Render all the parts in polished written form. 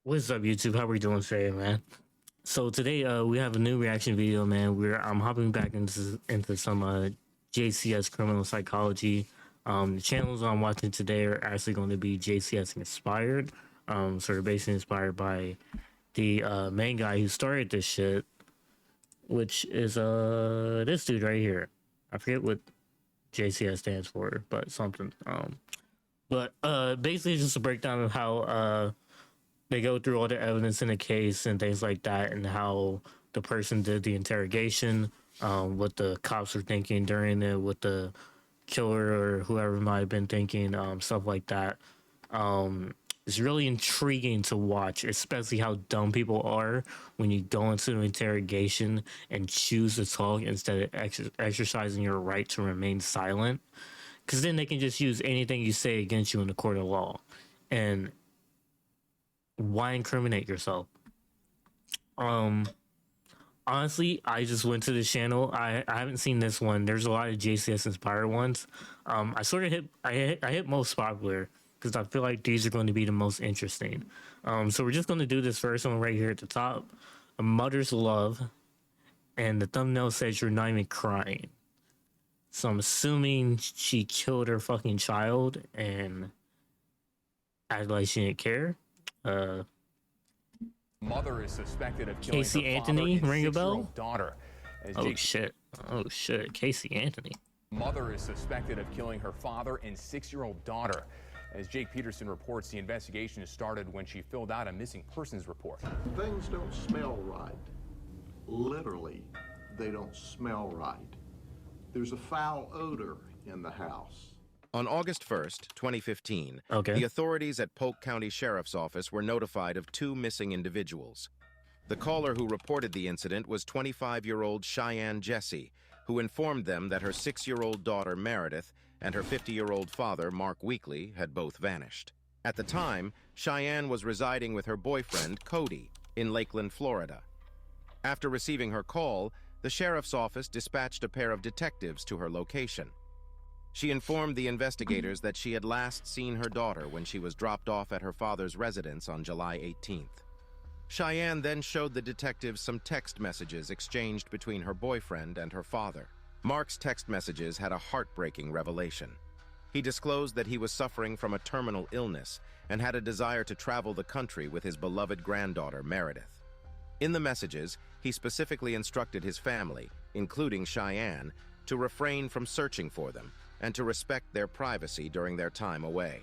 What's up, YouTube? How we doing today, man? So today, we have a new reaction video, man. I'm hopping back into some JCS criminal psychology. The channels I'm watching today are actually going to be JCS inspired. So they're basically inspired by the main guy who started this shit, which is this dude right here. I forget what JCS stands for, but something. But basically, just a breakdown of how they go through all the evidence in the case and things like that, and how the person did the interrogation, what the cops were thinking during it, what the killer or whoever might have been thinking, stuff like that. It's really intriguing to watch, especially how dumb people are when you go into an interrogation and choose to talk instead of exercising your right to remain silent. Because then they can just use anything you say against you in the court of law. And why incriminate yourself? Um, Honestly, I just went to the channel. I haven't seen this one. There's a lot of JCS inspired ones. I sort of hit most popular because I feel like these are going to be the most interesting. So we're just going to do this first one right here at the top. A mother's love, and the thumbnail says you're not even crying. So I'm assuming she killed her fucking child and acted like she didn't care. Mother is suspected of killing Casey her Anthony, father and ring a bell? six-year-old daughter. Oh shit! Oh shit! Casey Anthony. Mother is suspected of killing her father and six-year-old daughter. As Jake Peterson reports, the investigation started when she filled out a missing persons report. Things don't smell right. Literally, they don't smell right. There's a foul odor in the house. On August 1st, 2015, Okay. the authorities at Polk County Sheriff's Office were notified of two missing individuals. The caller who reported the incident was 25-year-old Cheyenne Jessie, who informed them that her 6-year-old daughter Meredith and her 50-year-old father Mark Weekly had both vanished. At the time, Cheyenne was residing with her boyfriend Cody in Lakeland, Florida. After receiving her call, the sheriff's office dispatched a pair of detectives to her location. She informed the investigators that she had last seen her daughter when she was dropped off at her father's residence on July 18th. Cheyenne then showed the detectives some text messages exchanged between her boyfriend and her father. Mark's text messages had a heartbreaking revelation. He disclosed that he was suffering from a terminal illness and had a desire to travel the country with his beloved granddaughter, Meredith. In the messages, he specifically instructed his family, including Cheyenne, to refrain from searching for them and to respect their privacy during their time away.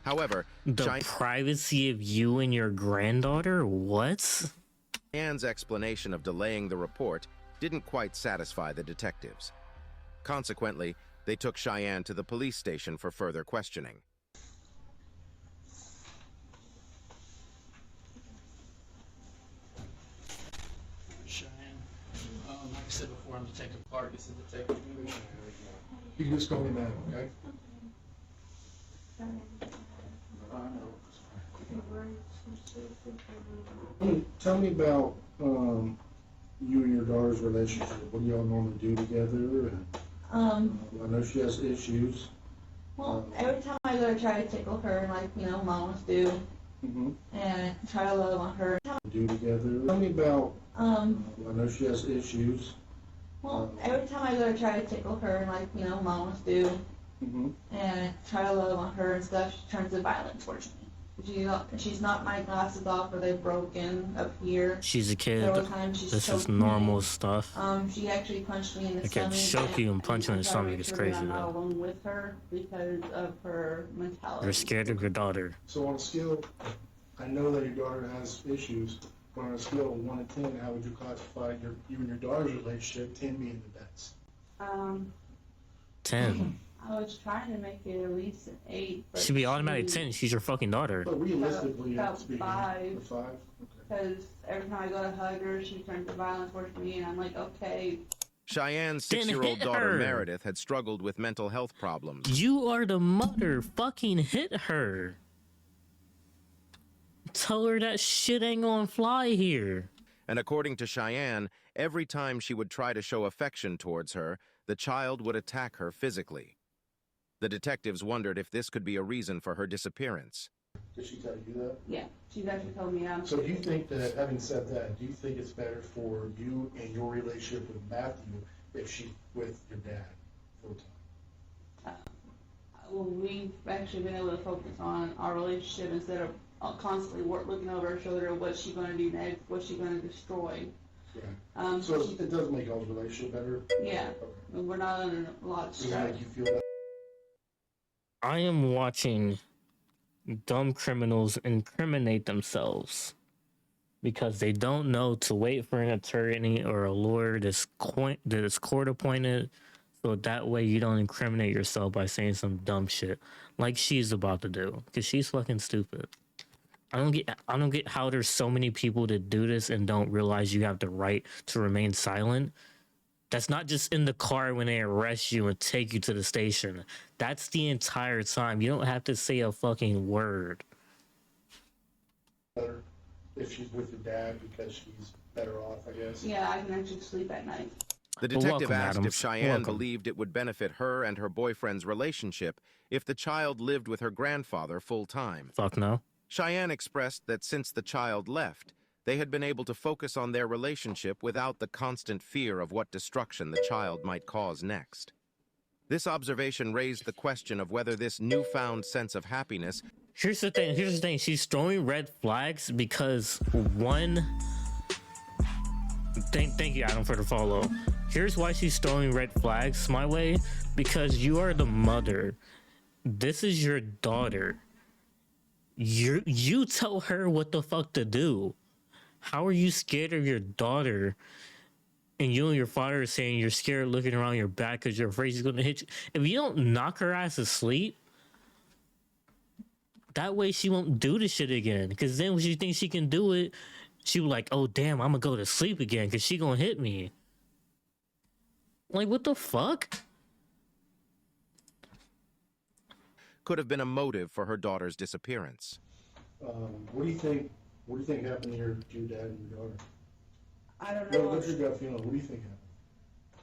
However, The privacy of you and your granddaughter? What? Cheyenne's explanation of delaying the report didn't quite satisfy the detectives. Consequently, they took Cheyenne to the police station for further questioning. Cheyenne. Like I said before, I'm Detective Clark. This is Detective English. You can just call me Matt, okay? Tell me about you and your daughter's relationship. What do y'all normally do together? And, I know she has issues. Well, every time I go to try to tickle her, like, mamas do, and try to love on her. Do together. Tell me about. I know she has issues. Well, every time I go to try to tickle her, like, mamas do, and try to love on her and stuff, she turns it violent towards me. She's knocked my glasses off, or they're broken up here. She's a kid. Several times she's This is choked normal me. stuff. She actually punched me in the Okay, stomach. choke you and punch you in the stomach is crazy, I'm not though. alone with her because of her mentality. You're scared of your daughter. So on a scale, I know that your daughter has issues. But on a scale of 1 to 10, how would you classify you and your daughter's relationship? 10 being the best. 10. I was trying to make it at least an 8. But Should be automatic 10. She's your fucking daughter. But realistically, About it's being 5. a 5. Okay. Because every time I go to hug her, she turns to violence towards me, and I'm like, okay. Cheyenne's Then 6-year-old hit daughter her. Meredith had struggled with mental health problems. You are the mother. Fucking hit her. Tell her that shit ain't gonna fly here. And according to Cheyenne, every time she would try to show affection towards her, the child would attack her physically. The detectives wondered if this could be a reason for her disappearance. Did she tell you that? Yeah, she's actually told me. So do you think that, having said that, do you think it's better for you and your relationship with Matthew if she's with your dad full time? Well, we've actually been able to focus on our relationship instead of constantly looking over her shoulder. What's she going to do next? What's she going to destroy? Right. So it does make y'all's relationship better? Yeah. Okay. We're not under a lot of Does it stress. make you feel better? I am watching dumb criminals incriminate themselves because they don't know to wait for an attorney or a lawyer that is court appointed, so that way you don't incriminate yourself by saying some dumb shit like she's about to do, because she's fucking stupid. I don't get how there's so many people that do this and don't realize you have the right to remain silent. That's not just in the car when they arrest you and take you to the station. That's the entire time. You don't have to say a fucking word. Better if she's with your dad because she's better off, I guess? Yeah, I can actually sleep at night. The detective Welcome, asked Adams. if Cheyenne Welcome. believed it would benefit her and her boyfriend's relationship if the child lived with her grandfather full-time. Fuck no. Cheyenne expressed that since the child left, they had been able to focus on their relationship without the constant fear of what destruction the child might cause next. This observation raised the question of whether this newfound sense of happiness. Here's the thing. She's throwing red flags because one. Thank you, Adam, for the follow. Here's why she's throwing red flags my way. Because you are the mother. This is your daughter. You tell her what the fuck to do. How are you scared of your daughter? And you and your father are saying you're scared looking around your back because you're afraid she's going to hit you. If you don't knock her ass asleep, that way she won't do the shit again. Because then when she thinks she can do it, she will like, oh, damn, I'm going to go to sleep again because she going to hit me. Like, what the fuck? Could have been a motive for her daughter's disappearance. What do you think? What do you think happened to your dad and your daughter? I don't know. What's your gut feeling? What do you think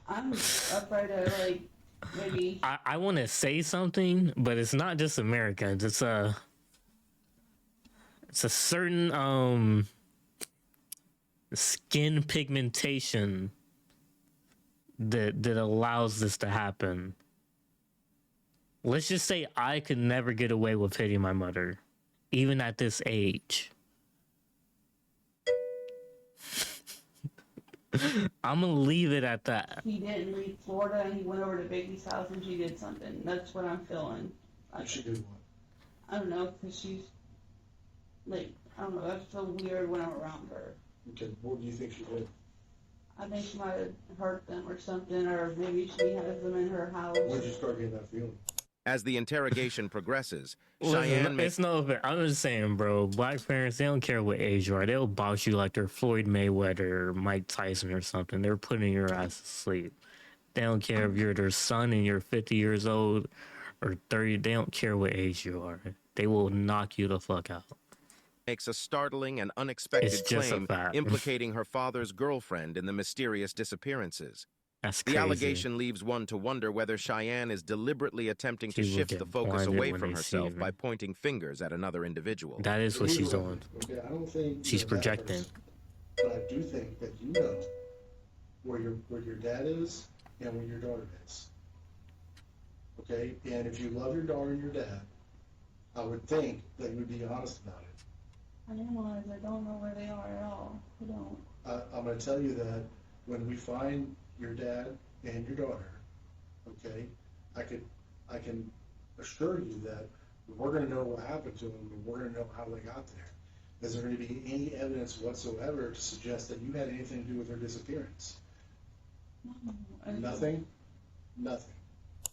happened? I'm afraid of, like, maybe. I want to say something, but it's not just Americans. It's a certain skin pigmentation that allows this to happen. Let's just say I could never get away with hitting my mother, even at this age. I'm gonna leave it at that. He didn't leave Florida and he went over to Biggie's house and she did something. That's what I'm feeling. She did what? I don't know, because she's, like, I don't know, that's so weird when I'm around her. Okay, what do you think she did? I think she might have hurt them or something, or maybe she has them in her house. When did you start getting that feeling? As the interrogation progresses, Listen, Cheyenne makes it's no fair. I'm just saying, bro. Black parents, they don't care what age you are. They'll box you like they're Floyd Mayweather or Mike Tyson or something. They're putting your ass to sleep. They don't care if you're their son and you're 50 years old or 30. They don't care what age you are. They will knock you the fuck out. makes a startling and unexpected It's just a claim fact. implicating her father's girlfriend in the mysterious disappearances. That's The crazy. allegation leaves one to wonder whether Cheyenne is deliberately attempting to She will shift get the focus blinded away when from they see herself her. by pointing fingers at another individual. That is what she's doing. Okay, I don't think She's you're that projecting. person, but I do think that you know where your dad is and where your daughter is. Okay, and if you love your daughter and your dad, I would think that you would be honest about it. I realize I don't know where they are at all. I don't. I'm going to tell you that when we find your dad and your daughter, okay, I can assure you that we're going to know what happened to them and we're going to know how they got there. Is there going to be any evidence whatsoever to suggest that you had anything to do with their disappearance? Nothing? Nothing.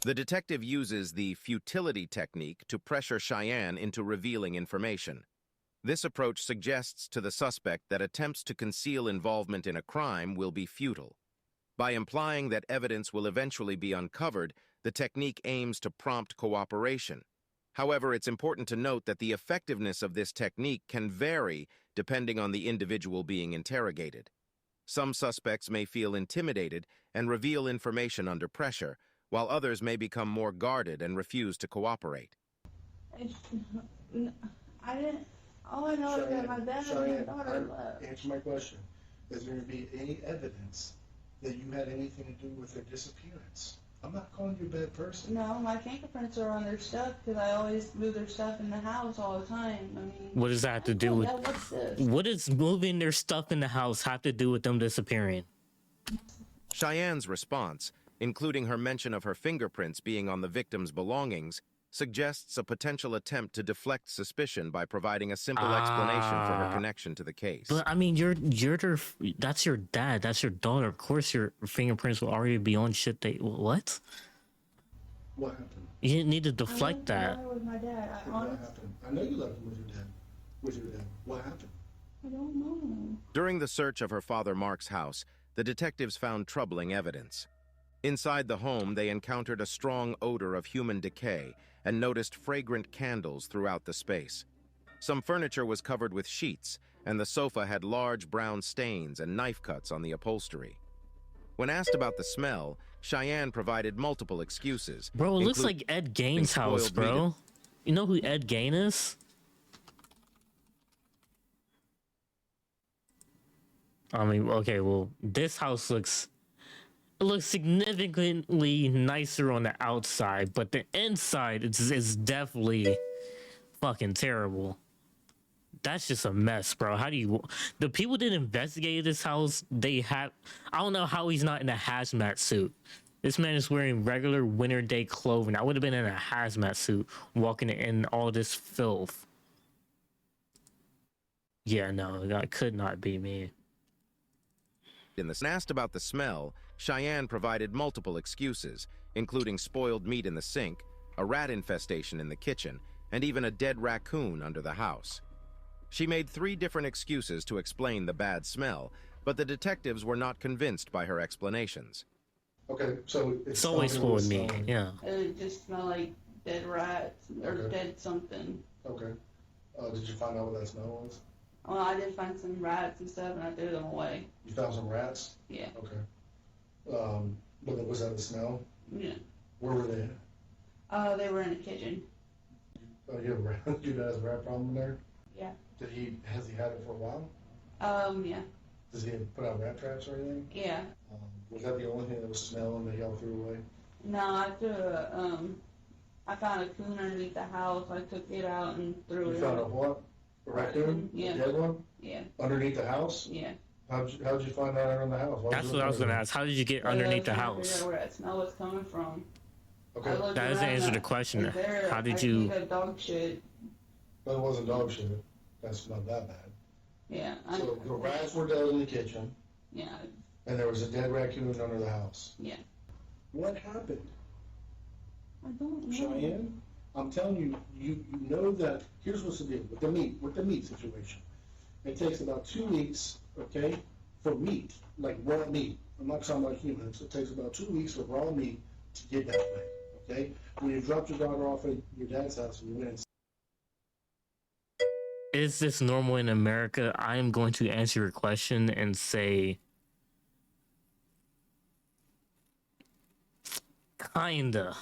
The detective uses the futility technique to pressure Cheyenne into revealing information. This approach suggests to the suspect that attempts to conceal involvement in a crime will be futile. By implying that evidence will eventually be uncovered, the technique aims to prompt cooperation. However, it's important to note that the effectiveness of this technique can vary depending on the individual being interrogated. Some suspects may feel intimidated and reveal information under pressure, while others may become more guarded and refuse to cooperate. I didn't. All I know is that my dad and my daughter left. Answer my question. Is there going to be any evidence that you had anything to do with their disappearance? I'm not calling you a bad person. No, my fingerprints are on their stuff because I always move their stuff in the house all the time. I mean, What does that have to do with? Dad, what's this? What does moving their stuff in the house have to do with them disappearing? Cheyenne's response, including her mention of her fingerprints being on the victim's belongings, suggests a potential attempt to deflect suspicion by providing a simple explanation for her connection to the case. But I mean, that's your dad, that's your daughter. Of course, your fingerprints will already be on shit. What? What happened? You didn't need to deflect that. With my dad. What happened? I know you left him with your dad. What happened? I don't know. During the search of her father Mark's house, the detectives found troubling evidence. Inside the home, they encountered a strong odor of human decay and noticed fragrant candles throughout the space. Some furniture was covered with sheets, and the sofa had large brown stains and knife cuts on the upholstery. When asked about the smell, Cheyenne provided multiple excuses. Bro, it looks like Ed Gein's house, bro. You know who Ed Gein is? I mean, okay, well, this house looks significantly nicer on the outside, but the inside is definitely fucking terrible. That's just a mess, bro. How do you... The people that investigated this house, I don't know how he's not in a hazmat suit. This man is wearing regular winter day clothing. I would have been in a hazmat suit walking in all this filth. Yeah, no, that could not be me. Asked about the smell, Cheyenne provided multiple excuses, including spoiled meat in the sink, a rat infestation in the kitchen, and even a dead raccoon under the house. She made 3 different excuses to explain the bad smell, but the detectives were not convinced by her explanations. Okay, so It's always spoiled meat, yeah. It just smelled like dead rats or dead something. Okay. Did you find out what that smell was? Well, I did find some rats and stuff, and I threw them away. You found some rats? Yeah. Okay. But was that the smell? Yeah. Where were they at? They were in the kitchen. Oh, you have a rat? Your dad has a rat problem in there? Yeah. Has he had it for a while? Yeah. Does he put out rat traps or anything? Yeah. Was that the only thing that was smelling that y'all threw away? No, I found a coon underneath the house. I took it out and threw it. You found a what? A raccoon? Yeah. A dead one? Yeah. Underneath the house? Yeah. How'd you find that in the house? That's what I was gonna ask. How did you get underneath the house? Where that smell was coming from. Okay. That doesn't answer the question. How did you... Dog shit. But it wasn't dog shit. That's not that bad. Yeah. So the rats were dead in the kitchen. Yeah. And there was a dead raccoon under the house. Yeah. What happened? I don't know. Cheyenne, I'm telling you, you know that, here's what's the deal with the meat situation. It takes about 2 weeks, okay, for meat, like raw meat. I'm not talking about humans. It takes about 2 weeks for raw meat to get that way, okay? When you dropped your daughter off at your dad's house and you went and... Is this normal in America? I am going to answer your question and say... Kinda.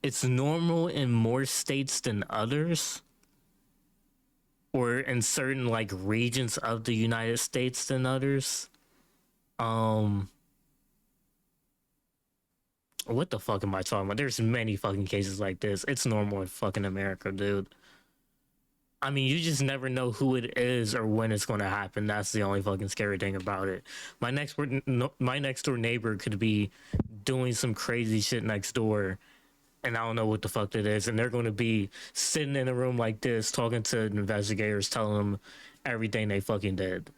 It's normal in more states than others, or in certain like regions of the United States than others. What the fuck am I talking about? There's many fucking cases like this. It's normal in fucking America, dude. I mean, you just never know who it is or when it's going to happen. That's the only fucking scary thing about it. My next door neighbor could be doing some crazy shit next door, and I don't know what the fuck that is. And they're going to be sitting in a room like this, talking to investigators, telling them everything they fucking did.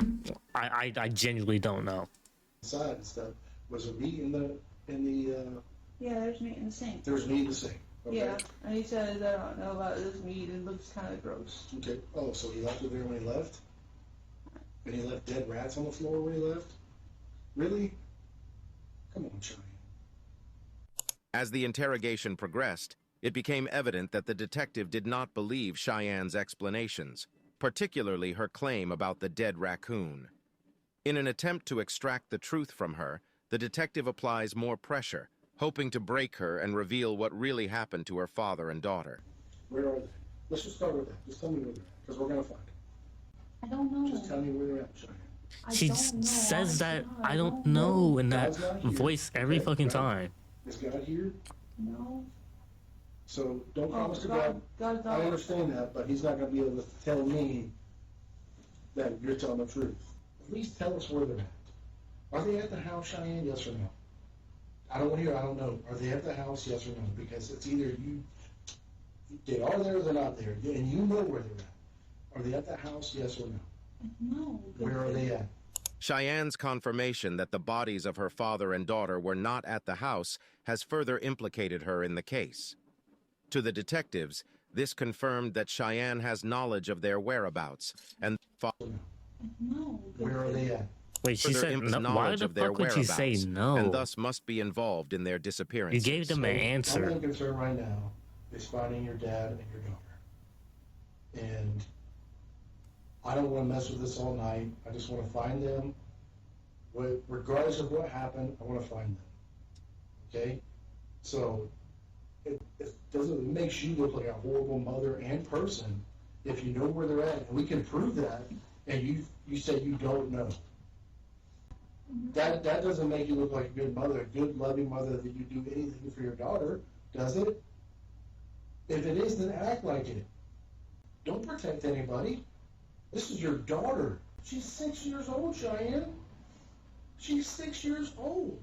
I genuinely don't know. Inside and stuff. Was there meat in the Yeah, there's meat in the sink. There was meat in the sink. Okay. Yeah, and he says, I don't know about this meat, it looks kind of gross. Okay. Oh, so he left it there when he left? And he left dead rats on the floor when he left? Really? Come on, Cheyenne. As the interrogation progressed, it became evident that the detective did not believe Cheyenne's explanations, particularly her claim about the dead raccoon. In an attempt to extract the truth from her, the detective applies more pressure, hoping to break her and reveal what really happened to her father and daughter. Where are they? Let's just start with that. Just tell me where they're at, because we're gonna find it. I don't know. Just tell me where they're at, Cheyenne. She says that I don't know in that God's not here. voice every Okay, fucking God- time. Is God here? No. So don't promise to God- God. God's I not- understand that, but he's not gonna be able to tell me that you're telling the truth. At least tell us where they're at. Are they at the house, Cheyenne? Yes or no? I don't want to hear, I don't know. Are they at the house? Yes or no? Because it's either they are there or they're not there, and you know where they're at. Are they at the house? Yes or no? No. Where are they at? Cheyenne's confirmation that the bodies of her father and daughter were not at the house has further implicated her in the case. To the detectives, this confirmed that Cheyenne has knowledge of their whereabouts and No. Where are they at? Wait, she further said implicates no. Why knowledge the of their fuck would you say whereabouts no? and thus must be involved in their You disappearances. gave them an My answer. main concern right now is finding your dad and your daughter. And I don't want to mess with this all night. I just want to find them. Regardless of what happened, I want to find them. Okay? So it makes you look like a horrible mother and person if you know where they're at, and we can prove that, and you say you don't know. That doesn't make you look like a good mother, a good loving mother that you do anything for your daughter, does it? If it is, then act like it. Don't protect anybody. This is your daughter. She's 6 years old, Cheyenne. She's 6 years old.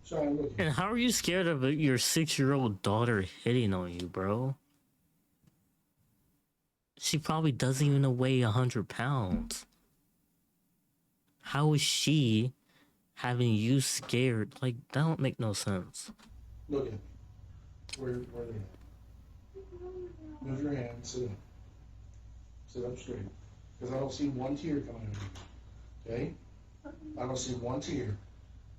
Cheyenne, look at And how are you scared of your 6-year-old daughter hitting on you, bro? She probably doesn't even weigh 100 pounds. How is she having you scared? Like, that don't make no sense. Look at me. Where are they at? Move your hand. Sit up. Sit up straight. Because I don't see one tear coming out of you. Okay? I don't see one tear.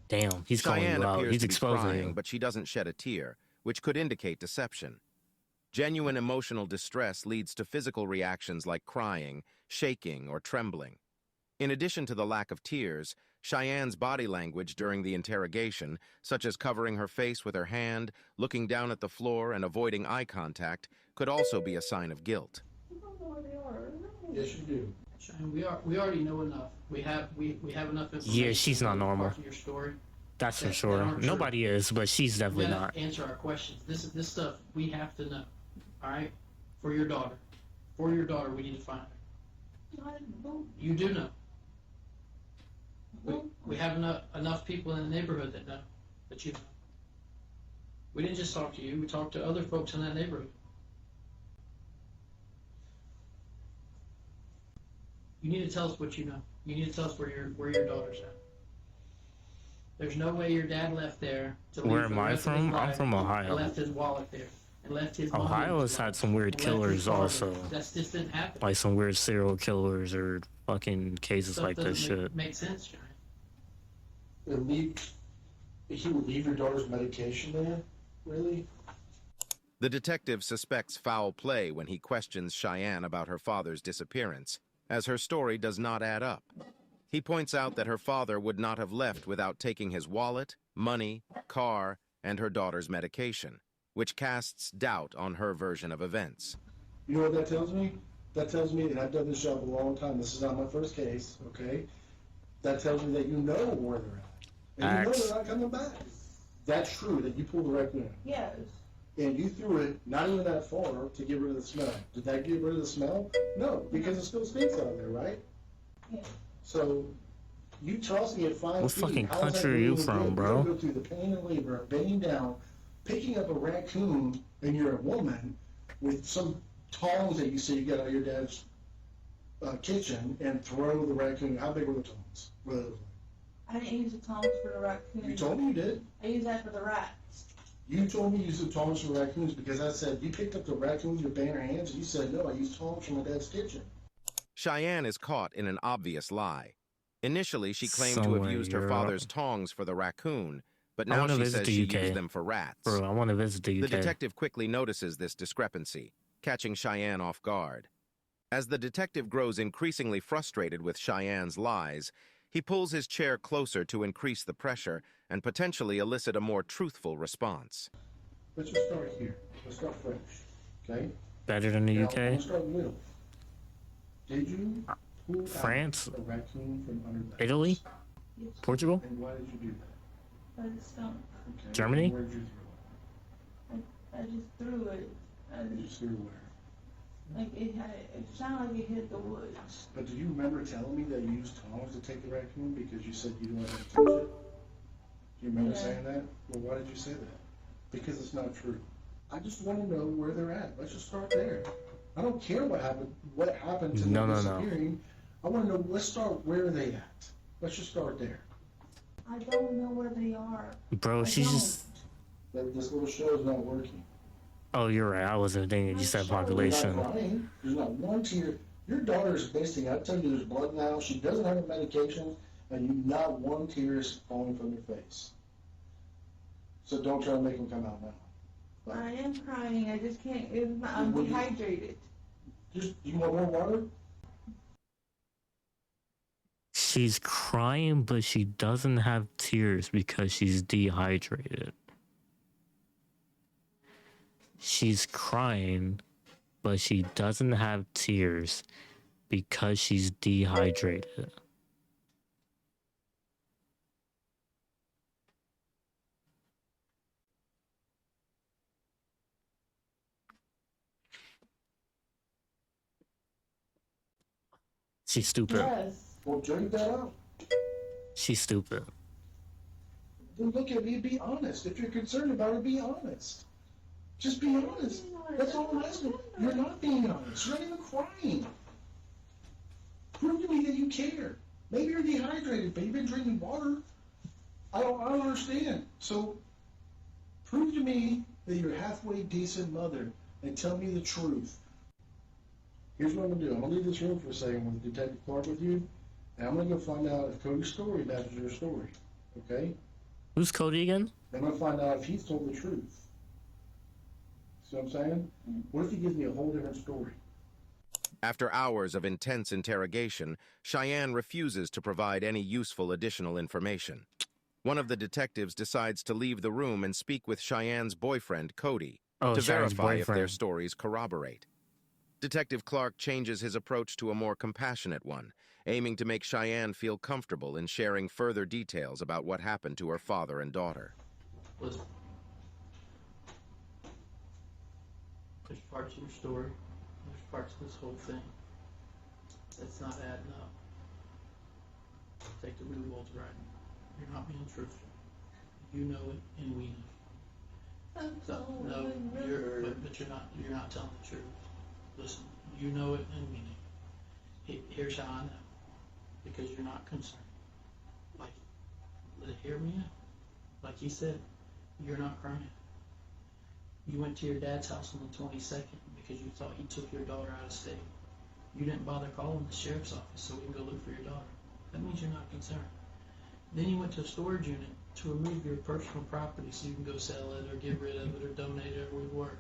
Damn, he's calling Cheyenne you out. appears He's to be exposing crying, you. but she doesn't shed a tear, which could indicate deception. Genuine emotional distress leads to physical reactions like crying, shaking, or trembling. In addition to the lack of tears, Cheyenne's body language during the interrogation, such as covering her face with her hand, looking down at the floor, and avoiding eye contact, could also be a sign of guilt. Yes, you do. Cheyenne, we already know enough. We have enough information. Yeah, she's not to normal. part of Your story. That's for that sure. aren't true. Nobody is, but she's We definitely gotta not. answer our questions. This stuff we have to know. All right, for your daughter. For your daughter, we need to find her. You do know. We have enough people in the neighborhood that know that you know. We didn't just talk to you. We talked to other folks in that neighborhood. You need to tell us what you know. You need to tell us where your daughter's at. There's no way your dad left there to leave Where for am the I rest of his from? I'm life from and Ohio. left his wallet there and left his money in Ohio his has had wallet, some weird and left his killers father. also. That's just didn't happen. Like some weird serial killers or fucking cases Stuff like this doesn't shit. make sense, Johnny. He would leave your daughter's medication there? Really? The detective suspects foul play when he questions Cheyenne about her father's disappearance, as her story does not add up. He points out that her father would not have left without taking his wallet, money, car, and her daughter's medication, which casts doubt on her version of events. You know what that tells me? That tells me, and I've done this job a long time, this is not my first case, okay? That tells me that you know where they're at. And you know Facts. they're not coming back. That's true, that you pulled the raccoon. Yes. And you threw it not even that far to get rid of the smell. Did that get rid of the smell? No, because it still stinks out there, right? Yeah. So, you tossing it 5 What feet. fucking how's that country are you really from, good? bro? You gotta go through the pain and labor of bending down, picking up a raccoon, and you're a woman with some tongs that you see you got out of your dad's kitchen, and throw the raccoon. How big were the tongs? What did it look like? I didn't use the tongs for the raccoon. You told me you did. I used that for the rats. You told me you used the tongs for raccoons because I said you picked up the raccoons with your bare hands, and you said no, I used tongs from my dad's kitchen. Cheyenne is caught in an obvious lie. Initially, she claimed to Somewhere have used her Europe. father's tongs for the raccoon, but I now wanna she visit says the she UK. used them for rats. Bro, I want to visit the The UK. detective quickly notices this discrepancy, catching Cheyenne off guard. As the detective grows increasingly frustrated with Cheyenne's lies, he pulls his chair closer to increase the pressure and potentially elicit a more truthful response. Let's just start here. Let's start fresh, okay? Better than the Now, UK? let's start with, did you pull out France? a raccoon from under the Italy? house? Portugal? And why did you do that? I just don't. Okay, Germany? and where did you throw I just threw it. it? You just threw it where? Like it sounded like it hit the woods. But do you remember telling me that you used tongs to take the raccoon because you said you didn't want to touch it? Do you remember Yeah. saying that? Well, why did you say that? Because it's not true. I just want to know where they're at. Let's just start there. I don't care what happened to them No. disappearing. I want to know, let's start where are they at. Let's just start there. I don't know where they are. Bro, I she's don't. just... This little show is not working. Oh, you're right. I wasn't thinking. You said You're population. not crying. There's not one tear. Your daughter is missing. I tell you, there's blood now. She doesn't have a medication, and you not one tear is falling from your face. So don't try to make them come out now. I am crying. I just can't. I'm Would you- dehydrated. You want more water? She's crying, but she doesn't have tears because she's dehydrated. She's crying, but she doesn't have tears because she's dehydrated. She's stupid. Yes. Well, drink that out. She's stupid. Then look at me. Be honest. If you're concerned about it, be honest. Just be honest. That's all I'm asking. You're not being honest. You're not even crying. Prove to me that you care. Maybe you're dehydrated, but you've been drinking water. I don't understand. So prove to me that you're a halfway decent mother and tell me the truth. Here's what I'm gonna do. I'm gonna leave this room for a second with Detective Clark with you, and I'm gonna go find out if Cody's story matches your story. Okay? Who's Cody again? I'm gonna find out if he's told the truth. See what I'm saying? What if he gives me a whole different story? After hours of intense interrogation, Cheyenne refuses to provide any useful additional information. One of the detectives decides to leave the room and speak with Cheyenne's boyfriend, Cody, Oh, to Cheyenne's verify if their boyfriend. stories corroborate. Detective Clark changes his approach to a more compassionate one, aiming to make Cheyenne feel comfortable in sharing further details about what happened to her father and daughter. Listen. There's parts of your story, there's parts of this whole thing that's not adding up. Take the real world's right. You're not being truthful. You know it, and we know. No, but you're not telling the truth. Listen, you know it, and we know. Here's how I know. Because you're not concerned. Like, hear me out. Like he said, you're not crying. You went to your dad's house on the 22nd because you thought he took your daughter out of state. You didn't bother calling the sheriff's office so we can go look for your daughter. That means you're not concerned. Then you went to a storage unit to remove your personal property so you can go sell it or get rid of it or donate it or whatever.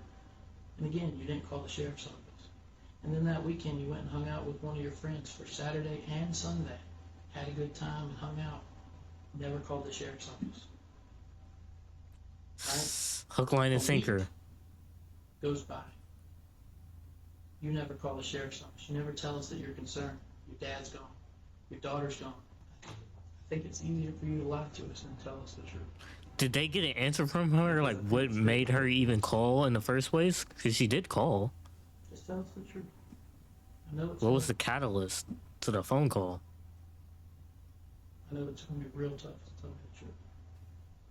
And again, you didn't call the sheriff's office. And then that weekend you went and hung out with one of your friends for Saturday and Sunday. Had a good time and hung out. Never called the sheriff's office. Right? Hook, line, and A sinker. week goes by. You never call the sheriff's office. You never tell us that you're concerned. Your dad's gone. Your daughter's gone. I think it's easier for you to lie to us than tell us the truth. Did they get an answer from her? Like, what made her even call in the first place? Because she did call. Just tell us the truth. I know it's What was the catalyst to the phone call? I know it's going to be real tough to tell me the truth.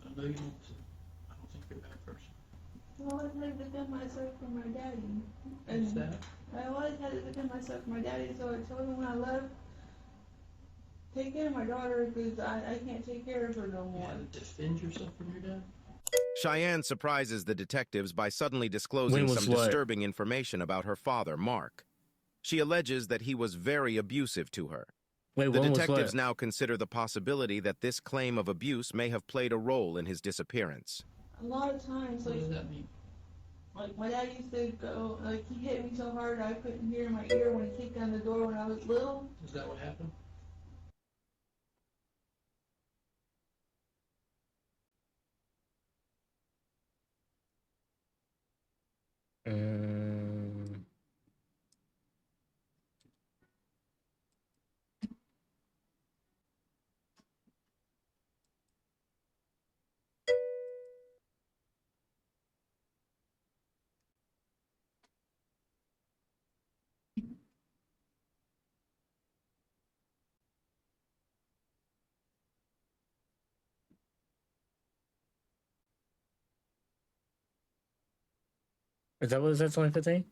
But I know you don't. I don't think you're a bad person. I always had to defend myself from my daddy. What's And that? I always had to defend myself from my daddy, so I told him when I left, take care of my daughter because I can't take care of her no You more. had to defend yourself from your dad? Cheyenne surprises the detectives by suddenly When disclosing was some what? disturbing information about her father, Mark. She alleges that he was very abusive to her. Wait, The when was detectives what? now consider the possibility that this claim of abuse may have played a role in his disappearance. A lot of times, What like, does that mean? like my dad used to go, like he hit me so hard I couldn't hear in my ear when he kicked down the door when I was little. Is that what happened? Is that what it said, 2015?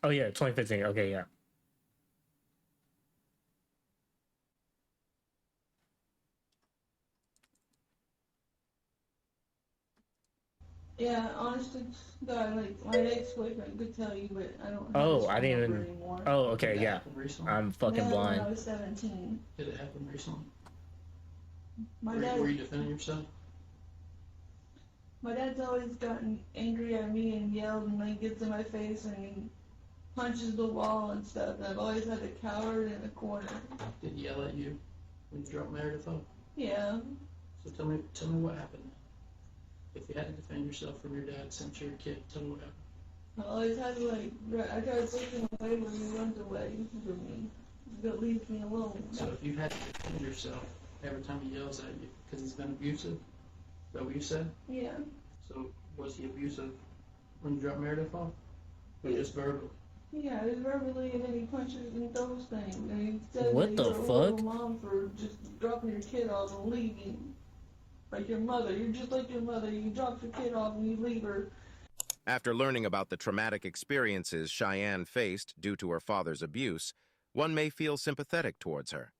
Oh, yeah, 2015. Okay, yeah. Yeah, honestly, God, like, my ex-boyfriend could tell you, but I don't have Oh, his I phone didn't number even. anymore. Oh, Did okay, that yeah. happen recently? I'm fucking Yeah, when blind. I was 17. Did it happen recently? My Were you dad, defending yourself? my dad's always gotten angry at me and yelled and like gets in my face and he punches the wall and stuff. And I've always had to cower in the corner. Did he yell at you when you dropped Meredith off? Yeah. So tell me what happened. If you had to defend yourself from your dad since you were a kid, tell me what happened. I always had to I tried taking away when he runs away from me. But leaves me alone. So if you had to defend yourself every time he yells at you because he's been abusive, is that what you said? Yeah. So was he abusive when you dropped Meredith off? Or just verbally? Yeah, he's verbally and then he punches and throws things. And he says What that the you're a horrible fuck? mom for just dropping your kid off and leaving. Like your mother. You're just like your mother. You drop your kid off and you leave her. After learning about the traumatic experiences Cheyenne faced due to her father's abuse, one may feel sympathetic towards her.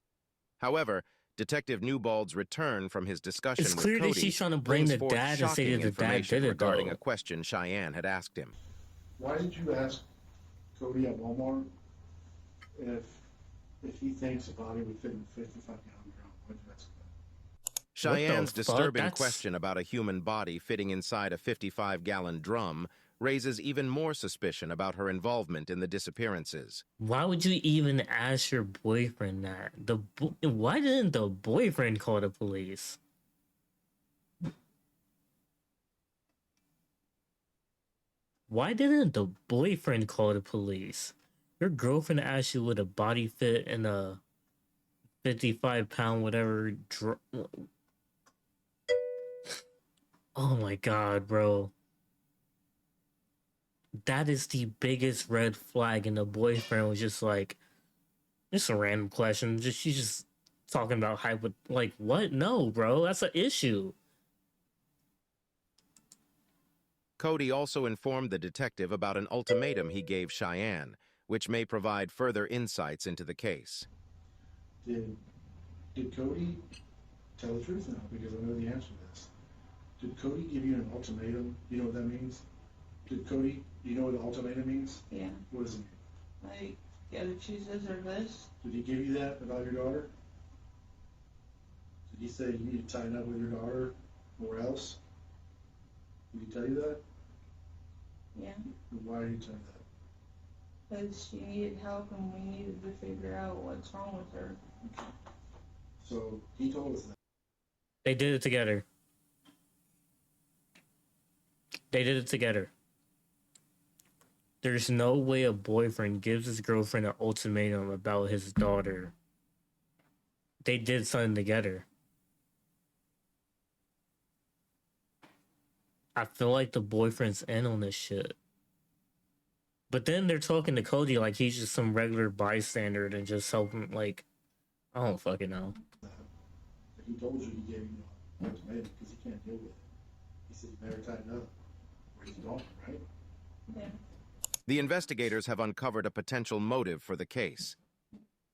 However, Detective Newbald's return from his discussion It's with clear Cody that she's trying to blame brings the forth dad and say shocking that the dad information did it, regarding though. a question Cheyenne had asked him. Why did you ask Cody at Walmart if he thinks a body would fit in a 55-gallon drum? Why did you ask that? Cheyenne's fuck? disturbing That's- question about a human body fitting inside a 55-gallon drum raises even more suspicion about her involvement in the disappearances. Why would you even ask your boyfriend that? Why didn't the boyfriend call the police? Why didn't the boyfriend call the police? Your girlfriend asked you would a body fit in a 55-pound whatever Oh my god, bro. That is the biggest red flag, and the boyfriend was just like, it's a random question. She's just talking about like what? No, bro, that's an issue. Cody also informed the detective about an ultimatum he gave Cheyenne, which may provide further insights into the case. Did Cody tell the truth now? Because I know the answer to this. Did Cody give you an ultimatum? You know what that means? Did Cody, you know what an ultimatum means? Yeah. What does it mean? Like, gotta choose this or this. Did he give you that about your daughter? Did he say you need to tighten up with your daughter or else? Did he tell you that? Yeah. And why did he tell you that? Because she needed help and we needed to figure out what's wrong with her. So he told us that. They did it together. They did it together. There's no way a boyfriend gives his girlfriend an ultimatum about his daughter. They did something together. I feel like the boyfriend's in on this shit. But then they're talking to Cody like he's just some regular bystander and just helping, like, I don't fucking know. He told you he gave you an ultimatum because he can't deal with it. He said you better tighten up or he's gone, right? Yeah. The investigators have uncovered a potential motive for the case.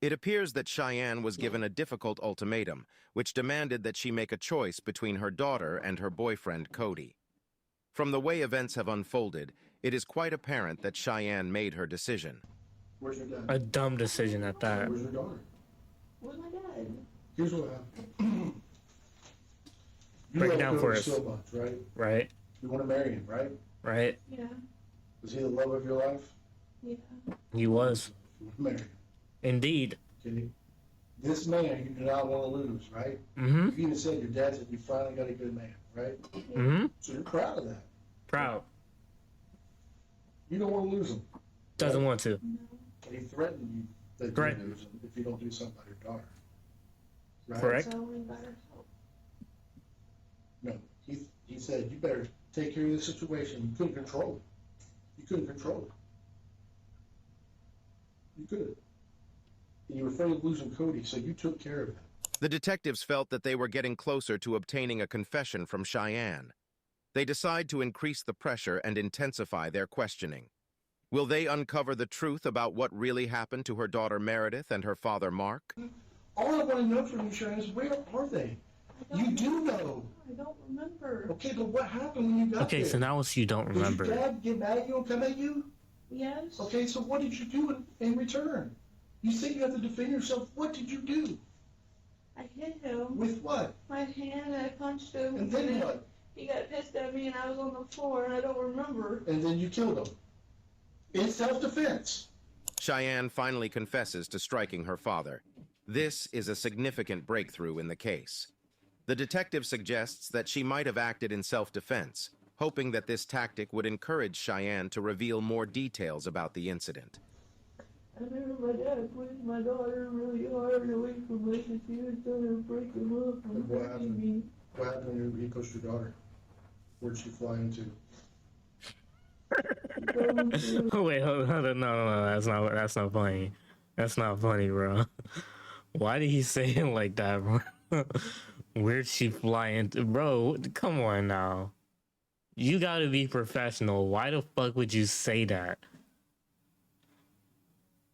It appears that Cheyenne was given a difficult ultimatum, which demanded that she make a choice between her daughter and her boyfriend, Cody. From the way events have unfolded, it is quite apparent that Cheyenne made her decision. Where's your dad? A dumb decision at that. Where's your daughter? Where's my dad? Here's what happened. You Break it love down for Cody us. so much, right? Right? You want to marry him, right? Right? Yeah. Was he the love of your life? Yeah. He was. You want to marry him. Indeed. Okay. This man you do not want to lose, right? Mm-hmm. You even said your dad said you finally got a good man, right? Mm-hmm. So you're proud of that. Proud. You don't want to lose him. Doesn't want to. And he threatened you that Correct. you lose him if you don't do something about your daughter. Right? Correct. So we better help. No. He said you better take care of the situation. You couldn't control it. You couldn't control it. You couldn't. And you were afraid of losing Cody, so you took care of it. The detectives felt that they were getting closer to obtaining a confession from Cheyenne. They decide to increase the pressure and intensify their questioning. Will they uncover the truth about what really happened to her daughter Meredith and her father Mark? All I want to know from you, Sharon, is where are they? You do know. I don't remember. Okay, but what happened when you got there? Okay, so now it's you don't remember. Did your dad get mad at you and come at you? Yes. Okay, so what did you do in return? You say you have to defend yourself. What did you do? I hit him. With what? My hand, and I punched him. And then what? He got pissed at me, and I was on the floor, and I don't remember. And then you killed him. In self-defense. Cheyenne finally confesses to striking her father. This is a significant breakthrough in the case. The detective suggests that she might have acted in self-defense, hoping that this tactic would encourage Cheyenne to reveal more details about the incident. I remember my dad pushed my daughter really hard away from me, and she was trying to break him up and What hurting happened? me. What happened when he pushed your daughter? Where'd she fly into? Oh, wait, hold on. No, that's not funny. That's not funny, bro. Why did he say it like that, bro? Where'd she fly into? Bro, come on now. You gotta be professional. Why the fuck would you say that?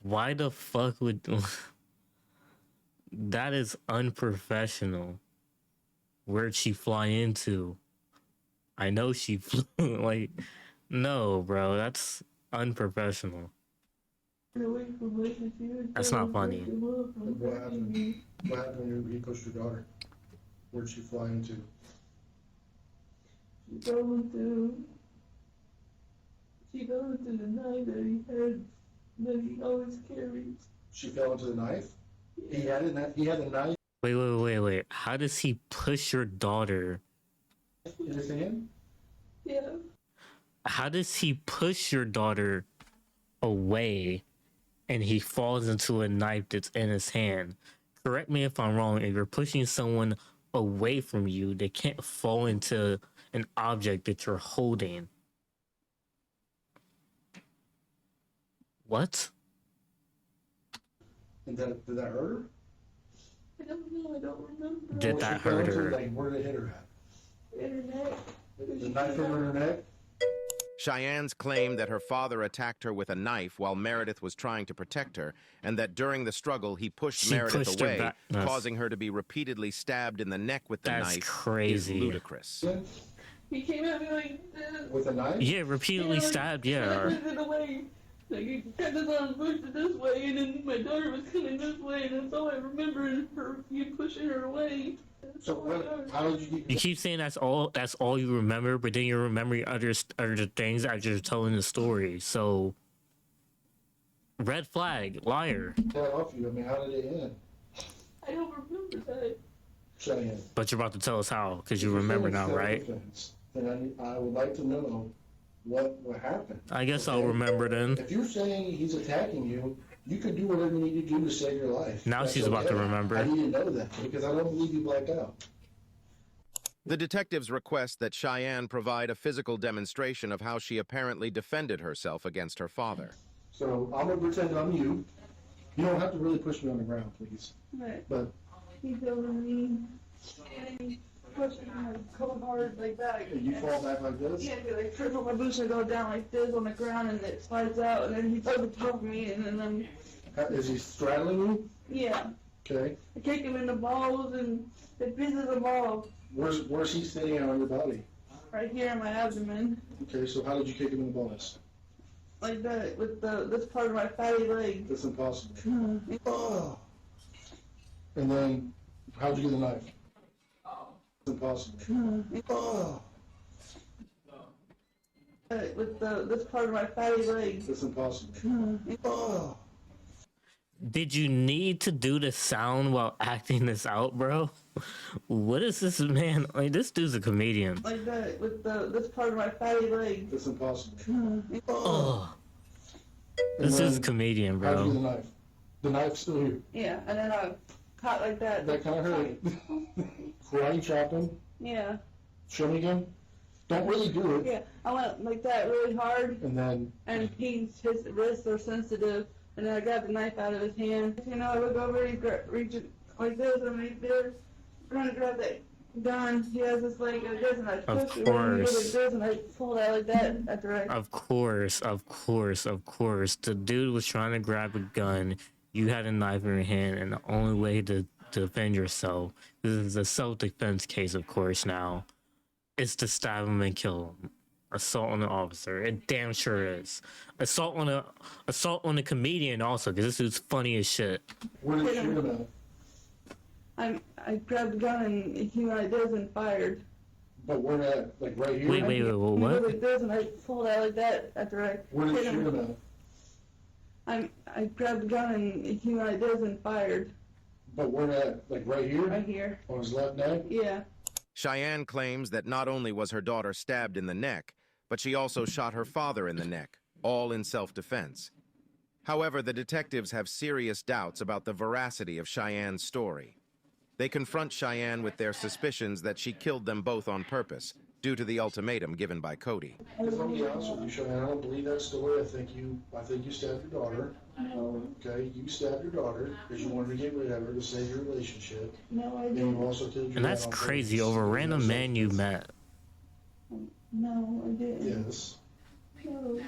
Why the fuck would... That is unprofessional. Where'd she fly into? I know she flew, like... No, bro, that's unprofessional. That's not funny. What happened? What happened when he pushed your daughter? Where'd she fly into? She fell into the knife that he always carries. She fell into the knife? He had a knife Wait. How does he push your daughter? in his hand? Yeah. How does he push your daughter away and he falls into a knife that's in his hand? Correct me if I'm wrong. If you're pushing someone away from you, they can't fall into an object that you're holding. What? And did that hurt her? I don't know. I don't remember. Did Or that she fell hurt into, her? Like, where did it hit her at? In her neck. The knife in her neck? Cheyenne's claim that her father attacked her with a knife while Meredith was trying to protect her, and that during the struggle he pushed Meredith her away, back. causing her to be repeatedly stabbed in the neck with the That's knife, crazy. is ludicrous. He came at me like this. With a knife? Yeah, repeatedly stabbed, yeah. I pushed it away. Like he cut his arm, pushed it this way, and then my daughter was coming this way, and that's all I remember is you pushing her away. So what, how did you You get... keep saying that's all you remember, but then you're remembering other things as you're telling the story. So, red flag, liar. that off you? I mean, how did it end? I don't remember that. Cheyenne. But you're about to tell us how, because you remember now, right? Then I would like to know what happened. I guess I'll Okay? remember then. If you're saying he's attacking you, you could do whatever you need to do to save your life. Now That's she's about to okay. remember. I need to know that because I don't believe you blacked out. The detectives request that Cheyenne provide a physical demonstration of how she apparently defended herself against her father. So I'm gonna pretend I'm you. You don't have to really push me on the ground, please. Right. But He's over me, and he pushed me like so hard like that. you fall back like this. Yeah, he like trips on my boots and go down like this on the ground, and it slides out, and then he's over top of me, and then Is he straddling you? yeah, Okay. I kick him in the balls, and it pisses him off Where's he sitting on your body? right here in my abdomen, Okay, so how did you kick him in the balls? like that with this part of my fatty leg. That's impossible. Oh. And then how'd you get the knife? It's impossible. Oh. With this part of my fatty leg. That's impossible. Oh. Did you need to do the sound while acting this out, bro? What is this man? Like, this dude's a comedian. Like that with this part of my fatty leg. That's impossible. Oh, And this is then comedian, how'd you get the bro. knife? The knife's still here. Yeah, and then I caught like that. That kind of hurt. Karate chop him. Yeah, Show me again. Don't really do it. yeah. I went like that really hard, And then and his wrists are sensitive, and then I got the knife out of his hand. You know, I look over, he reaches like this, and he's there, trying to grab that gun. He has this like this, and I Of pushed it when he did course. this, and I pulled out like that after I. Of course. The dude was trying to grab a gun. You had a knife in your hand, and the only way to defend yourself, this is a self-defense case, of course, now, is to stab him and kill him. Assault on an officer. It damn sure is. Assault on a comedian also, because this dude's funny as shit. Where did you shoot him at? I grabbed the gun and he went like this and fired. But where at? Like right here? Wait, He did what? like this, and I pulled out like that after I. Where did hit you shoot him at? I grabbed the gun and he went like this and fired. But where at? Like right here? Right here. On his left neck? Yeah. Cheyenne claims that not only was her daughter stabbed in the neck, but she also shot her father in the neck, all in self-defense. However, the detectives have serious doubts about the veracity of Cheyenne's story. They confront Cheyenne with their suspicions that she killed them both on purpose, due to the ultimatum given by Cody. Because I'll be honest with you, Cheyenne, I don't believe that story. I think you stabbed your daughter. No. Okay, you stabbed your daughter because you wanted to get rid of her to save your relationship. No, I And didn't. you also killed your And dad that's on crazy purpose. over a random man you met. No, I didn't. Yes. No.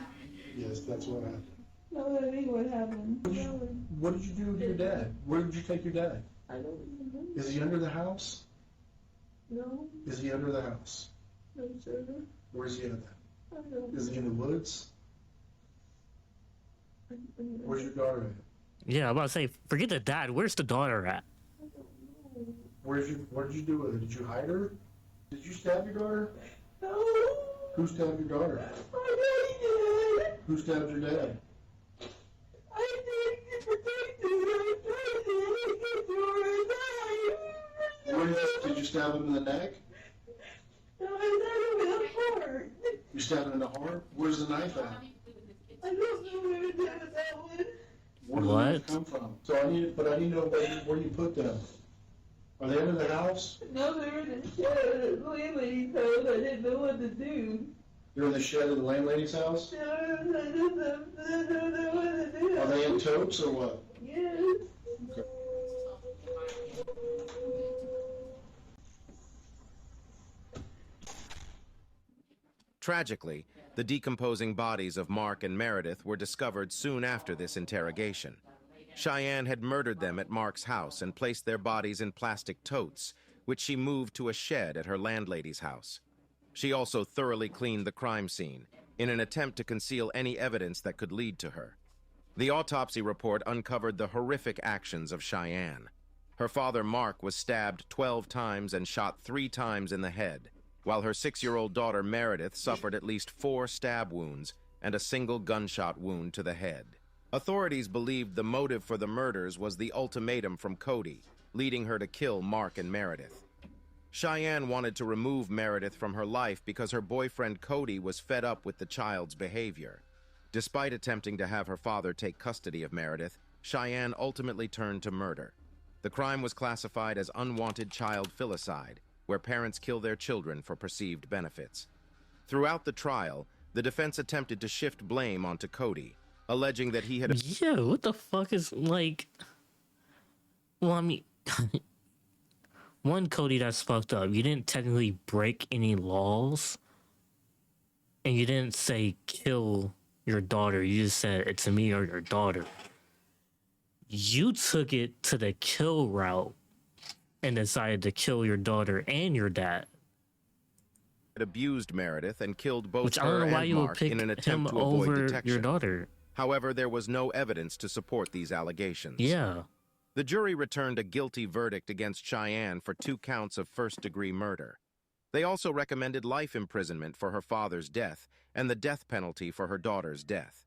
Yes, that's what happened. No, that ain't what happened. No. What did you do with your dad? Where did you take your dad? I don't remember. Is he under the house? No. Is he under the house? No, sir. Where's he at? I don't. Is he in the woods? Where's your daughter at? Yeah, I'm about to say, forget the dad. Where's the daughter at? What did you do with her? Did you hide her? Did you stab your daughter? No. Who stabbed your daughter? My daddy did. Who stabbed your dad? I did to protect you. I tried to Did you stab him in the neck? No, I stabbed him in the heart. You stabbed him in the heart? Where's the knife at? I don't know where to do with that one. Where did the What? knife come from? So I need to know where you put them. Are they under the house? No, they were in the shed at the landlady's house. I didn't know what to do. They're in the shed of the landlady's house? No, I didn't know what to do. Are they in totes or what? Yes. Tragically, the decomposing bodies of Mark and Meredith were discovered soon after this interrogation. Cheyenne had murdered them at Mark's house and placed their bodies in plastic totes, which she moved to a shed at her landlady's house. She also thoroughly cleaned the crime scene in an attempt to conceal any evidence that could lead to her. The autopsy report uncovered the horrific actions of Cheyenne. Her father, Mark, was stabbed 12 times and shot 3 times in the head, while her 6-year-old daughter, Meredith, suffered at least 4 stab wounds and a single gunshot wound to the head. Authorities believed the motive for the murders was the ultimatum from Cody, leading her to kill Mark and Meredith. Cheyenne wanted to remove Meredith from her life because her boyfriend Cody was fed up with the child's behavior. Despite attempting to have her father take custody of Meredith, Cheyenne ultimately turned to murder. The crime was classified as unwanted child filicide, where parents kill their children for perceived benefits. Throughout the trial, the defense attempted to shift blame onto Cody, alleging that he had... Yeah, what the fuck is, like... Well, I mean... One, Cody, that's fucked up. You didn't technically break any laws. And you didn't say kill your daughter. You just said it's me or your daughter. You took it to the kill route and decided to kill your daughter and your dad. abused Meredith and killed both Which I don't her know why and you would Mark pick in an him attempt to avoid over detection. your daughter. However, there was no evidence to support these allegations. Yeah. The jury returned a guilty verdict against Cheyenne for 2 counts of first-degree murder. They also recommended life imprisonment for her father's death and the death penalty for her daughter's death.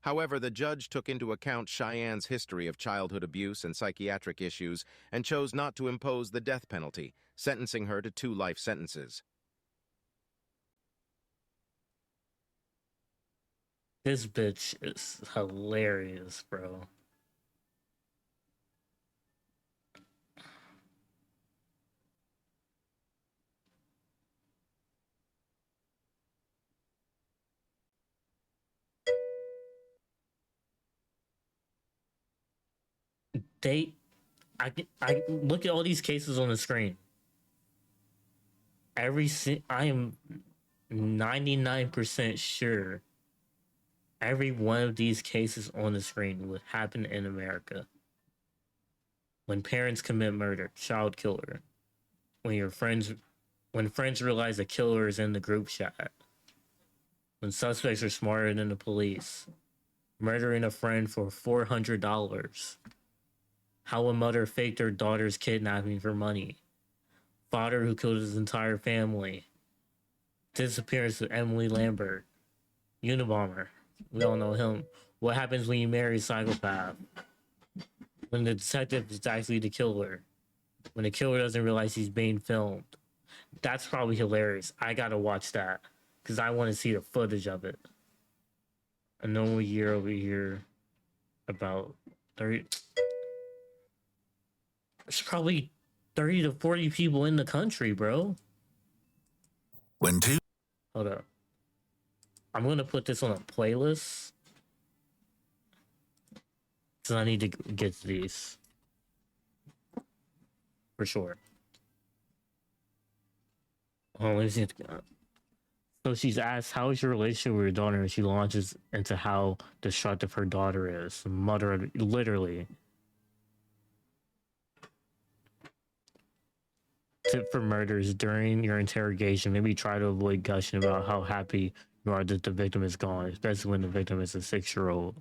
However, the judge took into account Cheyenne's history of childhood abuse and psychiatric issues and chose not to impose the death penalty, sentencing her to 2 life sentences. This bitch is hilarious, bro. I look at all these cases on the screen. I am 99% sure every one of these cases on the screen would happen in America. When parents commit murder, child killer. When friends realize the killer is in the group chat. When suspects are smarter than the police. Murdering a friend for $400. How a mother faked her daughter's kidnapping for money. Father who killed his entire family. Disappearance of Emily Lambert. Unabomber. We all know him. What happens when you marry a psychopath? When the detective is actually the killer. When the killer doesn't realize he's being filmed. That's probably hilarious. I gotta watch that. Because I want to see the footage of it. A normal year over here. About 30. There's probably 30 to 40 people in the country, bro. Hold up. I'm gonna put this on a playlist. So I need to get to these. For sure. Oh, let me see. So she's asked, how is your relationship with your daughter? And she launches into how destructive her daughter is. Mother, literally. Tip for murders: during your interrogation, maybe try to avoid gushing about how happy you are that the victim is gone, especially when the victim is a 6-year-old.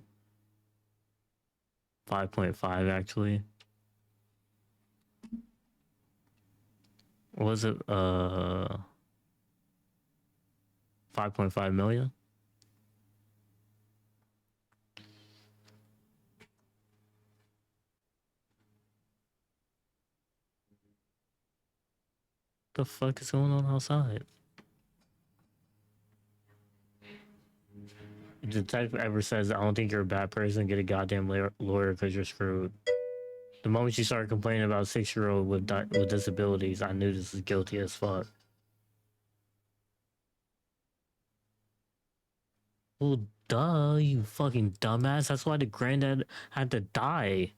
5.5 actually. What was it? 5.5 million? The fuck is going on outside? If the detective ever says, I don't think you're a bad person, get a goddamn lawyer because you're screwed. The moment she started complaining about a 6-year-old with disabilities, I knew this was guilty as fuck. Well, duh, you fucking dumbass. That's why the granddad had to die.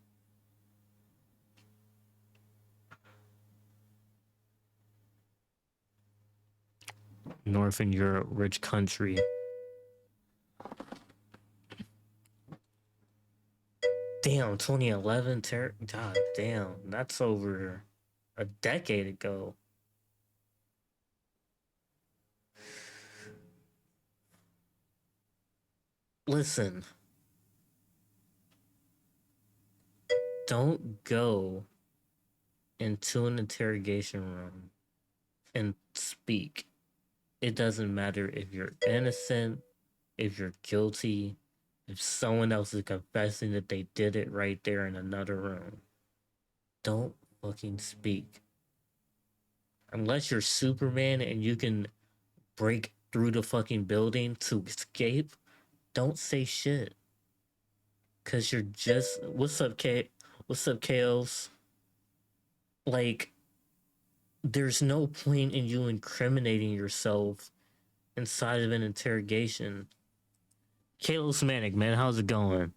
Northern Europe, rich country. Damn, 2011, God damn, that's over a decade ago. Listen, don't go into an interrogation room and speak. It doesn't matter if you're innocent, if you're guilty, if someone else is confessing that they did it right there in another room. Don't fucking speak. Unless you're Superman and you can break through the fucking building to escape, don't say shit. Cause you're just, what's up, What's up, Chaos? Like, there's no point in you incriminating yourself inside of an interrogation. Chaos Manic, man, how's it going?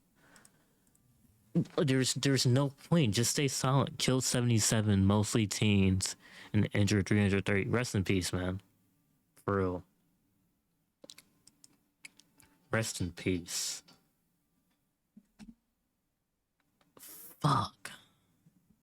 There's no point. Just stay silent. Killed 77, mostly teens, and injured 330. Rest in peace, man. For real. Rest in peace. Fuck.